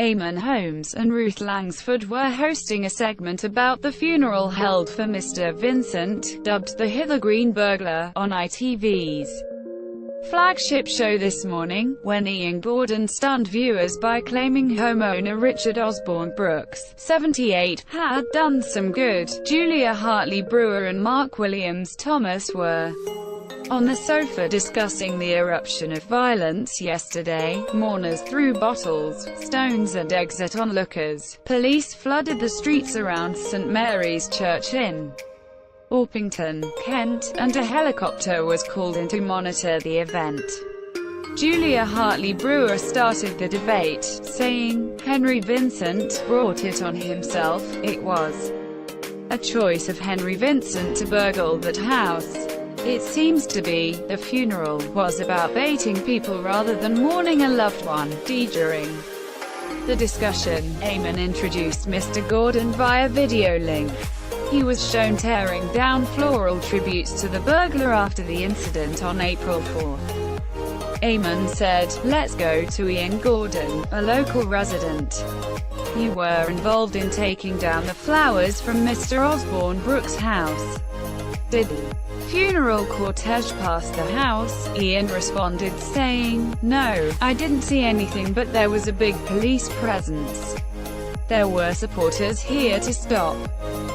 Eamonn, Holmes, and Ruth Langsford were hosting a segment about the funeral held for Mr Vincent, dubbed the Hither Green burglar, on ITV's flagship show this morning, when Ian Gordon stunned viewers by claiming homeowner Richard Osborne Brooks, 78, had done some good. Julia Hartley-Brewer and Mark Williams Thomas were on the sofa discussing the eruption of violence yesterday. Mourners threw bottles, stones and eggs at onlookers. Police flooded the streets around St Mary's Church in Orpington, Kent, and a helicopter was called in to monitor the event. Julia Hartley-Brewer started the debate, saying, "Henry Vincent brought it on himself. It was a choice of Henry Vincent to burgle that house. It seems to be, the funeral was about baiting people rather than mourning a loved one." During the discussion, Eamonn introduced Mr Gordon via video link. He was shown tearing down floral tributes to the burglar after the incident on April 4. Eamonn said, "Let's go to Ian Gordon, a local resident. You were involved in taking down the flowers from Mr Osborne Brooks' house. Did the funeral cortege pass the house?" Ian responded saying, "No, I didn't see anything, but there was a big police presence. There were supporters here to stop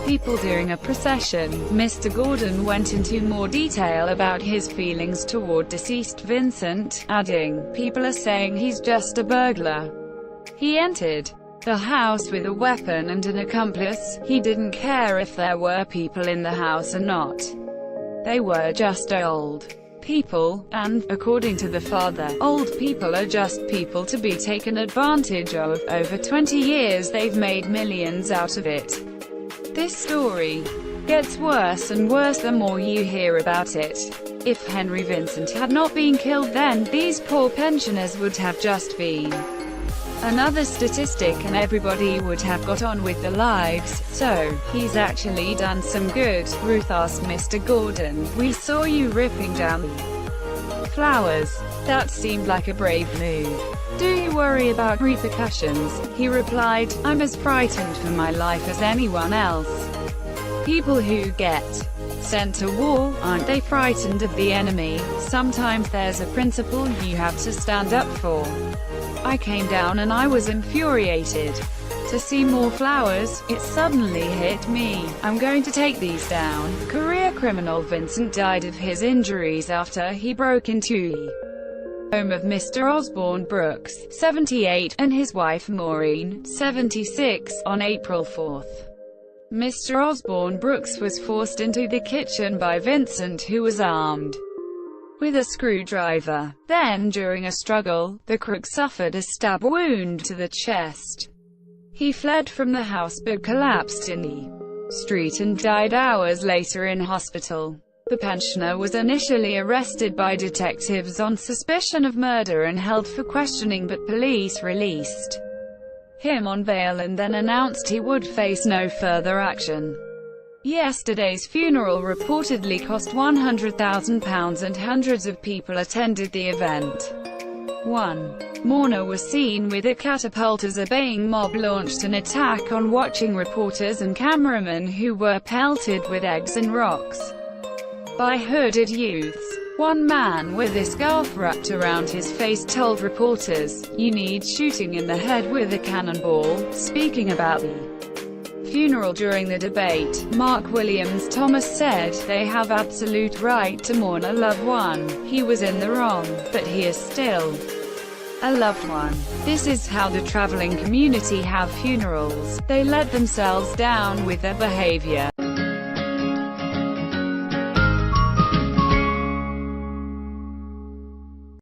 people during a procession." Mr Gordon went into more detail about his feelings toward deceased Vincent, adding, "People are saying he's just a burglar. He entered the house with a weapon and an accomplice. He didn't care if there were people in the house or not. They were just old people, and, according to the father, old people are just people to be taken advantage of. Over 20 years they've made millions out of it. This story gets worse and worse the more you hear about it. If Henry Vincent had not been killed, then these poor pensioners would have just been another statistic and everybody would have got on with their lives. So, he's actually done some good." Ruth asked Mr Gordon, "We saw you ripping down the flowers. That seemed like a brave move. Do you worry about repercussions?" He replied, "I'm as frightened for my life as anyone else. People who get sent to war, aren't they frightened of the enemy? Sometimes there's a principle you have to stand up for. I came down and I was infuriated. To see more flowers, it suddenly hit me. I'm going to take these down." Career criminal Vincent died of his injuries after he broke into the home of Mr Osborne Brooks, 78, and his wife Maureen, 76, on April 4. Mr Osborne Brooks was forced into the kitchen by Vincent, who was armed with a screwdriver. Then, during a struggle, the crook suffered a stab wound to the chest. He fled from the house but collapsed in the street and died hours later in hospital. The pensioner was initially arrested by detectives on suspicion of murder and held for questioning, but police released him on bail and then announced he would face no further action. Yesterday's funeral reportedly cost £100,000 and hundreds of people attended the event. One mourner was seen with a catapult as a baying mob launched an attack on watching reporters and cameramen who were pelted with eggs and rocks by hooded youths. One man with a scarf wrapped around his face told reporters, "You need shooting in the head with a cannonball." Speaking about the funeral during the debate, Mark Williams Thomas said, "They have absolute right to mourn a loved one. He was in the wrong, but he is still a loved one. This is how the traveling community have funerals. They let themselves down with their behavior."